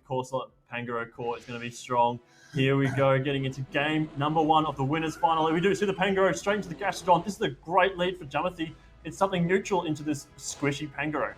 Corsair Pangoro core is going to be strong. Here we go, getting into game number 1 of the winners final. We do see the Pangoro straight into the Gastrodon. This is a great lead for Jumothy. It's something neutral into this squishy Pangoro.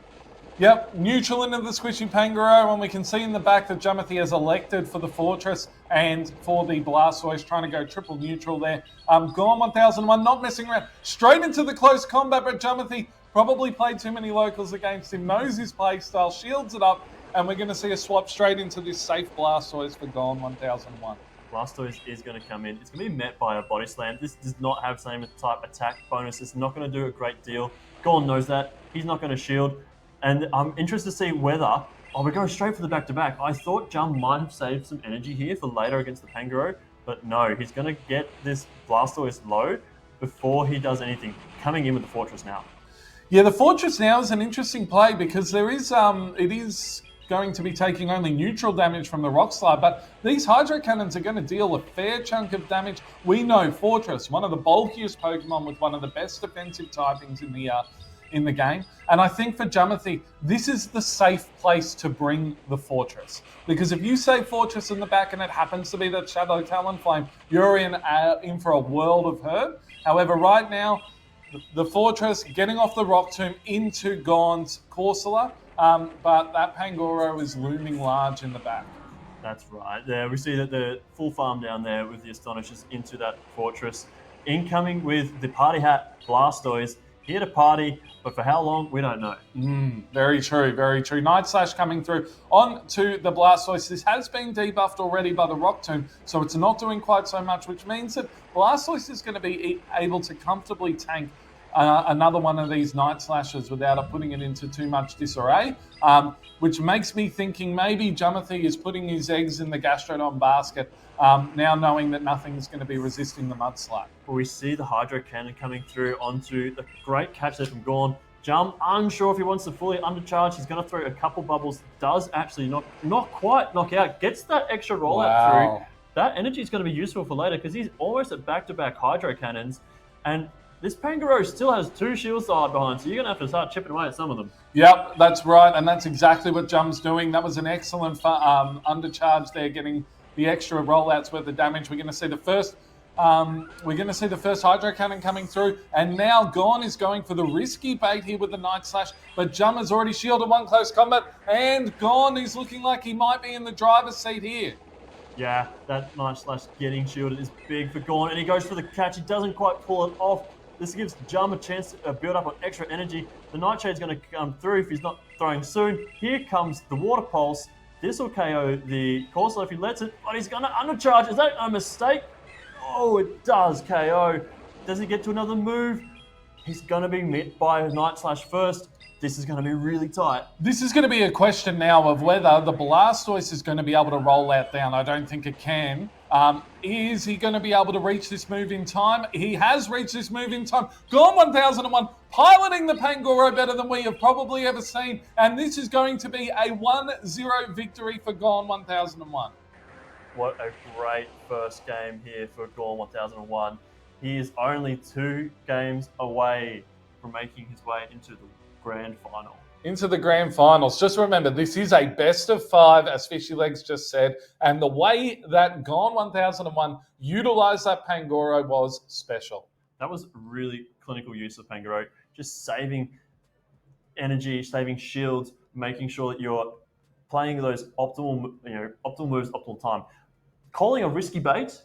Yep, neutral into the squishy Pangoro, and we can see in the back that Jumothy has elected for the Fortress and for the Blastoise, trying to go triple neutral there. g0ne1001 not messing around, straight into the close combat, but Jumothy probably played too many locals against him, knows his play style, shields it up, and we're going to see a swap straight into this safe Blastoise for g0ne1001. Blastoise is going to come in. It's going to be met by a Body Slam. This does not have same type attack bonus. It's not going to do a great deal. g0ne knows that. He's not going to shield. And I'm interested to see whether... Oh, we're going straight for the back-to-back. I thought Jum might have saved some energy here for later against the Pangoro, but no, he's going to get this Blastoise low before he does anything. Coming in with the Fortress now. Yeah, the Fortress now is an interesting play because there is it is going to be taking only neutral damage from the Rock Slide, but these Hydro Cannons are going to deal a fair chunk of damage. We know Fortress, one of the bulkiest Pokemon with one of the best defensive typings in the game. And I think for Jumothy, this is the safe place to bring the Fortress. Because if you say Fortress in the back and it happens to be that Shadow Talonflame, you're in for a world of hurt. However, right now, the Fortress getting off the Rock Tomb into g0ne's Corsola, but that Pangoro is looming large in the back. That's right. There we see that the full farm down there with the Astonishers into that Fortress. Incoming with the Party Hat Blastoise. Here to party, but for how long, we don't know. Very true, very true. Night Slash coming through on to the Blastoise. This has been debuffed already by the Rock Tomb, so it's not doing quite so much, which means that Blastoise is going to be able to comfortably tank another one of these Night Slashes without putting it into too much disarray, which makes me thinking maybe Jumothy is putting his eggs in the Gastrodon basket, now knowing that nothing's going to be resisting the Mudslap. But we see the Hydro Cannon coming through onto the great catch there from g0ne. Jum, unsure if he wants to fully undercharge. He's going to throw a couple bubbles. Does actually not quite knock out. Gets that extra rollout through. That energy is going to be useful for later because he's almost at back-to-back Hydro Cannons. And this Pangoro still has 2 shield side behind, so you're going to have to start chipping away at some of them. Yep, that's right, and that's exactly what Jum's doing. That was an excellent undercharge there, getting the extra rollouts worth of damage. We're going to see the first Hydro Cannon coming through, and now g0ne is going for the risky bait here with the Night Slash, but Jum has already shielded one close combat, and g0ne is looking like he might be in the driver's seat here. Yeah, that Night Slash getting shielded is big for g0ne, and he goes for the catch. He doesn't quite pull it off. This gives Jum a chance to build up on extra energy. The Nightshade's going to come through if he's not throwing soon. Here comes the Water Pulse. This will KO the Corsair if he lets it, but he's going to undercharge. Is that a mistake? Oh, it does KO. Does he get to another move? He's going to be met by a Night Slash first. This is going to be really tight. This is going to be a question now of whether the Blastoise is going to be able to roll out down. I don't think it can. Is he going to be able to reach this move in time? He has reached this move in time. g0ne1001 piloting the Pangoro better than we have probably ever seen. And this is going to be a 1-0 victory for g0ne1001. What a great first game here for g0ne1001. He is only 2 games away from making his way into the grand final. Into the grand finals. Just remember, this is a best of 5, as Fishy Legs just said, and the way that g0ne1001 utilised that Pangoro was special. That was really clinical use of Pangoro, just saving energy, saving shields, making sure that you're playing those optimal moves, optimal time. Calling a risky bait,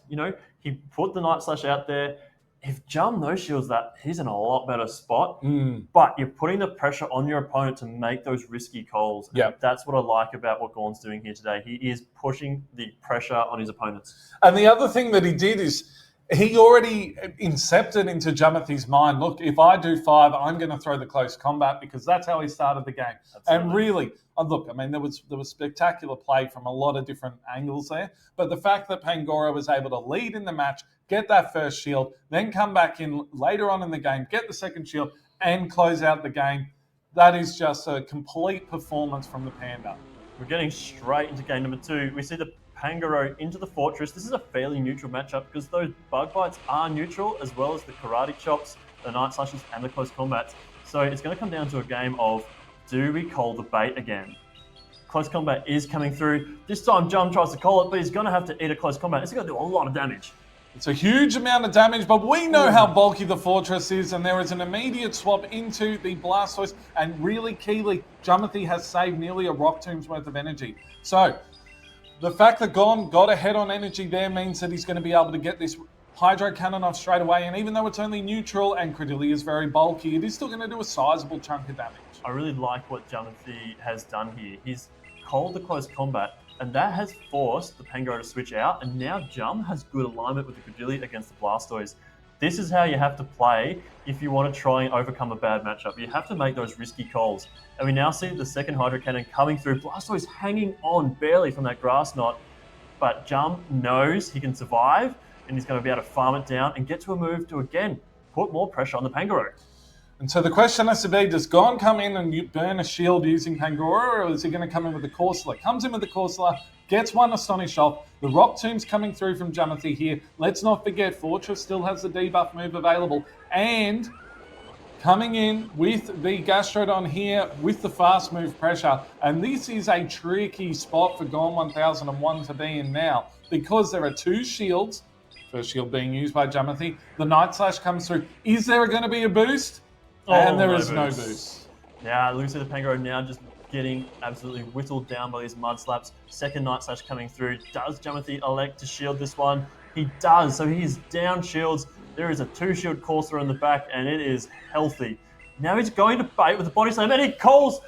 he put the Night Slash out there. If Jum no shields that, he's in a lot better spot. But you're putting the pressure on your opponent to make those risky calls. Yeah, that's what I like about what g0ne's doing here today. He is pushing the pressure on his opponents. And the other thing that he did is he already incepted into Jumothy's mind, look, if I do 5, I'm going to throw the close combat, because that's how he started the game. Absolutely. And really, look, I mean, there was spectacular play from a lot of different angles there, but the fact that Pangoro was able to lead in the match, get that first shield, then come back in later on in the game, get the second shield, and close out the game, that is just a complete performance from the Panda. We're getting straight into game number 2. We see the Pangoro into the Fortress. This is a fairly neutral matchup because those Bug Bites are neutral, as well as the Karate Chops, the Night Slashes, and the Close Combats. So it's going to come down to a game of, do we call the bait again? Close combat is coming through. This time, Jum tries to call it, but he's going to have to eat a close combat. It's going to do a lot of damage. It's a huge amount of damage, but we know how bulky the Fortress is, and there is an immediate swap into the Blastoise, and really keyly, Jumothy has saved nearly a Rock Tomb's worth of energy. So, the fact that g0ne got ahead on energy there means that he's going to be able to get this Hydro Cannon off straight away, and even though it's only neutral and Credillia is very bulky, it is still going to do a sizable chunk of damage. I really like what Jumothy has done here. He's called the close combat, and that has forced the Pango to switch out, and now Jum has good alignment with the Credillia against the Blastoise. This is how you have to play if you want to try and overcome a bad matchup. You have to make those risky calls. And we now see the second Hydro Cannon coming through. Blastoise hanging on barely from that grass knot, but Jum knows he can survive, and he's going to be able to farm it down and get to a move to, again, put more pressure on the Pangoro. And so the question has to be, does g0ne come in and burn a shield using Pangoro, or is he going to come in with the Corsola? Comes in with the Corsola, gets one Astonish off. The Rock Tomb's coming through from Jumothy here. Let's not forget, Fortress still has the debuff move available. And coming in with the Gastrodon here with the fast move pressure. And this is a tricky spot for g0ne1001 to be in now, because there are two shields. First shield being used by Jumothy. The Night Slash comes through. Is there going to be a boost? And there is no boost. Yeah, Lucy the Pangoro now just getting absolutely whittled down by these mud slaps. Second Night Slash coming through. Does Jumothy elect to shield this one? He does. So he's down shields. There is a 2-shield Corsair in the back, and it is healthy. Now he's going to bait with the Body Slam, and he calls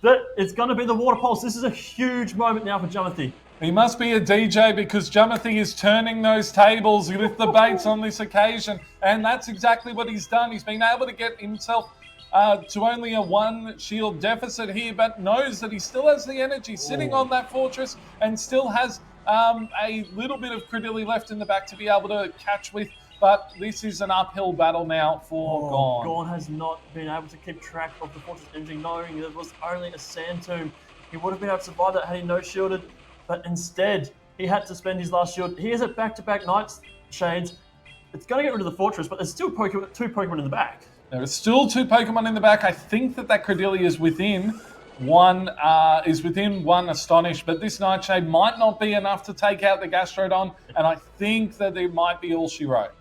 that it's going to be the Water Pulse. This is a huge moment now for Jumothy. He must be a DJ, because Jumothy is turning those tables with the baits on this occasion. And that's exactly what he's done. He's been able to get himself to only a 1 shield deficit here, but knows that he still has the energy sitting on that Fortress and still has a little bit of Credillia left in the back to be able to catch with. But this is an uphill battle now for g0ne. g0ne has not been able to keep track of the Fortress energy, knowing there was only a Sand Tomb. He would have been able to survive that had he no shielded. But instead, he had to spend his last shield. He has a back-to-back Nightshades. It's going to get rid of the Fortress, but there's still two Pokemon in the back. There are still 2 Pokemon in the back. I think that Credillia is within one Astonish, but this Nightshade might not be enough to take out the Gastrodon, and I think that it might be all she wrote.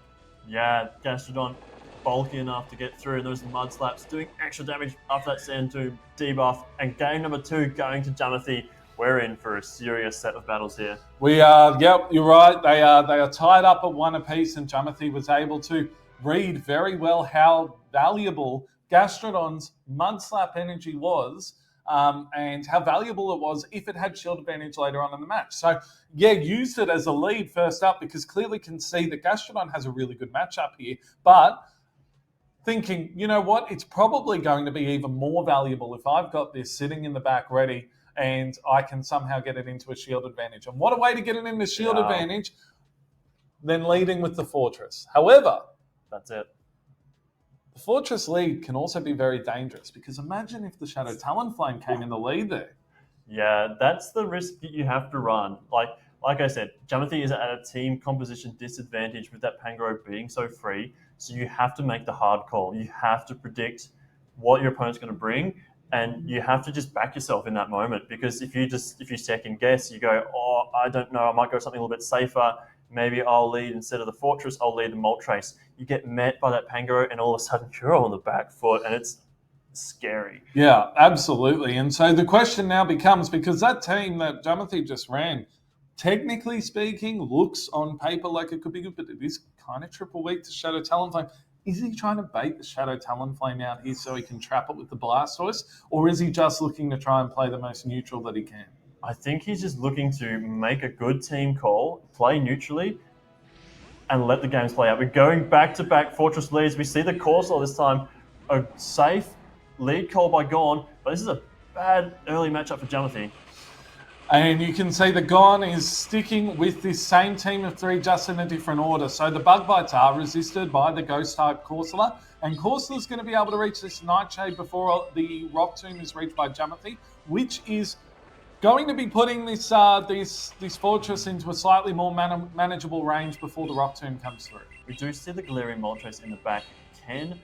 Yeah, Gastrodon bulky enough to get through, and those Mud Slaps doing extra damage after that Sand Tomb debuff, and game number 2 going to Jumothy. We're in for a serious set of battles here. We are, yep, you're right. They are tied up at 1 apiece, and Jumothy was able to read very well how valuable Gastrodon's Mud Slap energy was, and how valuable it was if it had shield advantage later on in the match. So, yeah, used it as a lead first up, because clearly can see that Gastrodon has a really good matchup here, but thinking, you know what, it's probably going to be even more valuable if I've got this sitting in the back ready, and I can somehow get it into a shield advantage. And what a way to get it into shield advantage than leading with the Fortress. However, that's it. The Fortress lead can also be very dangerous, because imagine if the Shadow Talonflame came in the lead there. Yeah, that's the risk that you have to run. Like I said, Jumothy is at a team composition disadvantage with that Pangoro being so free, so you have to make the hard call. You have to predict what your opponent's going to bring, and you have to just back yourself in that moment, because if you second guess, you go, oh, I don't know, I might go something a little bit safer. Maybe I'll lead instead of the Fortress, I'll lead the Moltres. You get met by that Pangoro, and all of a sudden you're on the back foot, and it's scary. Yeah, absolutely. And so the question now becomes, because that team that Jumothy just ran, technically speaking, looks on paper like it could be good, but it is kind of triple weak to Shadow Talonflame. Is he trying to bait the Shadow Talonflame out here so he can trap it with the Blastoise? Or is he just looking to try and play the most neutral that he can? I think he's just looking to make a good team call, play neutrally, and let the games play out. We're going back-to-back Fortress leads. We see the Corsola this time, a safe lead call by g0ne, but this is a bad early matchup for Jumothy. And you can see the g0ne is sticking with this same team of 3, just in a different order. So the Bug Bites are resisted by the Ghost-type Corsola, and Corsola's going to be able to reach this Nightshade before the Rock Tomb is reached by Jumothy, which is going to be putting this Fortress into a slightly more manageable range before the Rock Tomb comes through. We do see the Galarian Moltres in the back can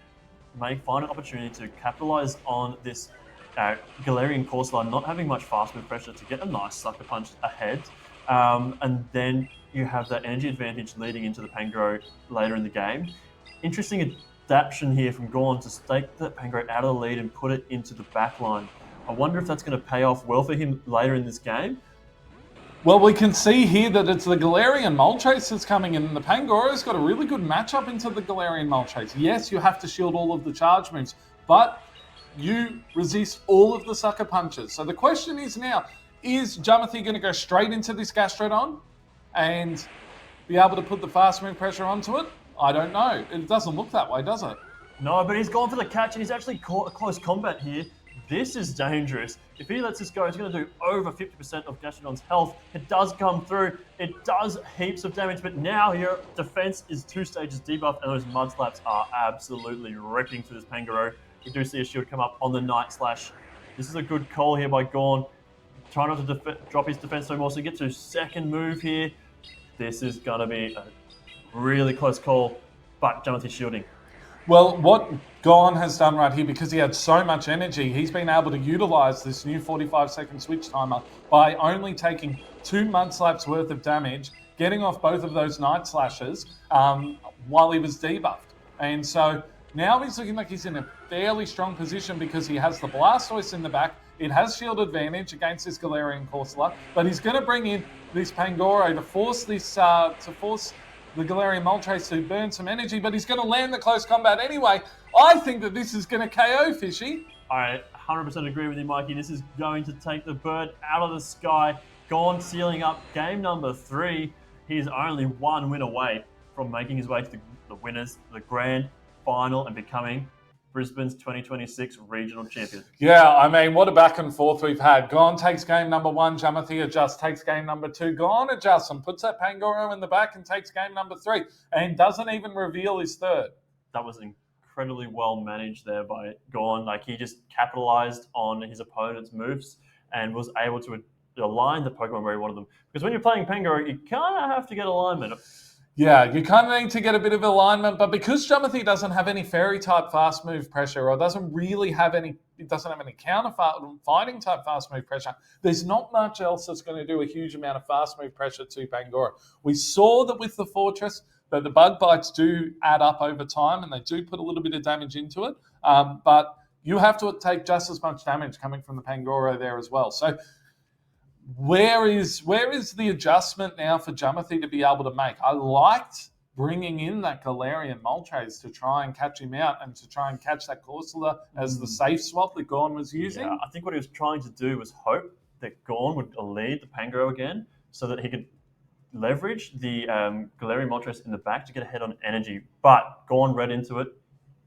find an opportunity to capitalize on this Galarian Corsola not having much fast move pressure to get a nice sucker punch ahead. And then you have that energy advantage leading into the Pangoro later in the game. Interesting adaptation here from g0ne to stake that Pangoro out of the lead and put it into the back line. I wonder if that's going to pay off well for him later in this game. Well, we can see here that it's the Galarian Moltres that's coming in. The Pangoro's got a really good matchup into the Galarian Moltres. Yes, you have to shield all of the charge moves, but you resist all of the sucker punches. So the question is now, is Jumothy going to go straight into this Gastrodon and be able to put the fast move pressure onto it? I don't know. It doesn't look that way, does it? No, but he's gone for the catch and he's actually caught a close combat here. This is dangerous. If he lets this go, he's going to do over 50% of Gastrodon's health. It does come through. It does heaps of damage, but now your defense is 2 stages debuff, and those Mud Slaps are absolutely ripping through this Pangoro. We do see a shield come up on the Night Slash. This is a good call here by g0ne. Try not to drop his defense no more, so he gets to his second move here. This is going to be a really close call, but Jumothy's shielding. Well, what g0ne has done right here, because he had so much energy, he's been able to utilize this new 45-second switch timer by only taking 2 Mud Slaps worth of damage, getting off both of those Night Slashes while he was debuffed. And so now he's looking like he's in a fairly strong position because he has the Blastoise in the back. It has shield advantage against this Galarian Corsola, but he's going to bring in this Pangoro to force this the Galarian Moltres to burn some energy, but he's going to land the close combat anyway. I think that this is going to KO Fishy. I 100% agree with you, Mikey. This is going to take the bird out of the sky. g0ne sealing up game number 3. He's only 1 win away from making his way to the winners, the grand final, and becoming Brisbane's 2026 regional champion. Yeah, I mean, what a back and forth we've had. g0ne takes game number 1, Jumothy adjusts, takes game number 2. g0ne adjusts and puts that Pangoro in the back and takes game number 3 and doesn't even reveal his third. That was incredibly well managed there by g0ne. Like, he just capitalized on his opponent's moves and was able to align the Pokemon where he wanted them. Because when you're playing Pangoro, you kind of have to get alignment. Yeah, you kind of need to get a bit of alignment, but because Jumothy doesn't have any fairy-type fast move pressure or doesn't have any counter fighting type fast move pressure, there's not much else that's going to do a huge amount of fast move pressure to Pangoro. We saw that with the Fortress, that the bug bites do add up over time and they do put a little bit of damage into it, but you have to take just as much damage coming from the Pangoro there as well. So where is the adjustment now for Jumothy to be able to make? I liked bringing in that Galarian Moltres to try and catch him out and to try and catch that Corsola as the safe swap that g0ne was using. Yeah, I think what he was trying to do was hope that g0ne would lead the Pangoro again so that he could leverage the Galarian Moltres in the back to get ahead on energy. But g0ne read into it.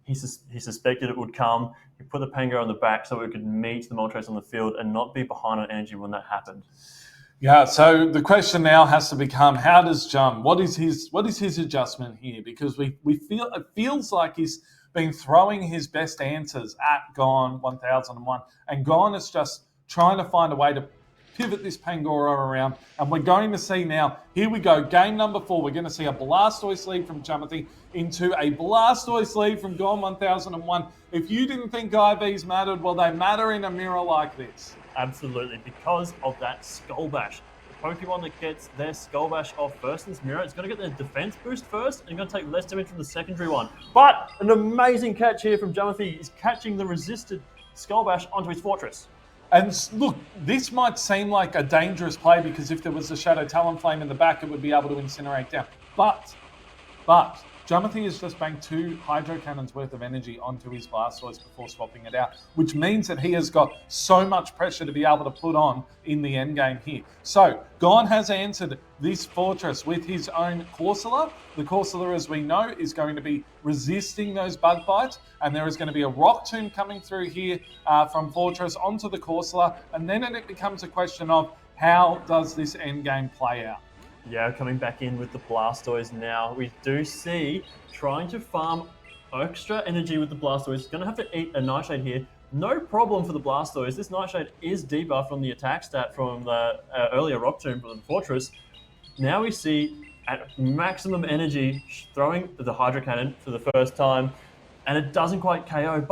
He suspected it would come. He put the Pangoro on the back so it could meet the Moltres on the field and not be behind on energy when that happened. Yeah, so the question now has to become, how does what is his adjustment here? Because it feels like he's been throwing his best answers at g0ne1001, and g0ne is just trying to find a way to pivot this Pangoro around, and we're going to see now, here we go, game number 4, we're going to see a Blastoise lead from Jumothy into a Blastoise lead from g0ne1001. If you didn't think IVs mattered, well, they matter in a mirror like this. Absolutely, because of that Skull Bash. The Pokemon that gets their Skull Bash off first in this mirror, it's going to get their defense boost first, and going to take less damage from the secondary one. But an amazing catch here from Jumothy is catching the resisted Skull Bash onto his Fortress. And look, this might seem like a dangerous play because if there was a Shadow Talonflame in the back, it would be able to incinerate down. But Jumothy has just banked 2 Hydro Cannons worth of energy onto his Blastoise before swapping it out, which means that he has got so much pressure to be able to put on in the endgame here. So, g0ne has answered this Fortress with his own Corsola. The Corsola, as we know, is going to be resisting those bug bites, and there is going to be a Rock Tomb coming through here from Fortress onto the Corsola, and then it becomes a question of how does this endgame play out? Yeah, coming back in with the Blastoise now. We do see trying to farm extra energy with the Blastoise. He's going to have to eat a Nightshade here. No problem for the Blastoise. This Nightshade is debuffed from the attack stat from the earlier Rock Tomb from the Fortress. Now we see at maximum energy throwing the Hydro Cannon for the first time, and it doesn't quite KO.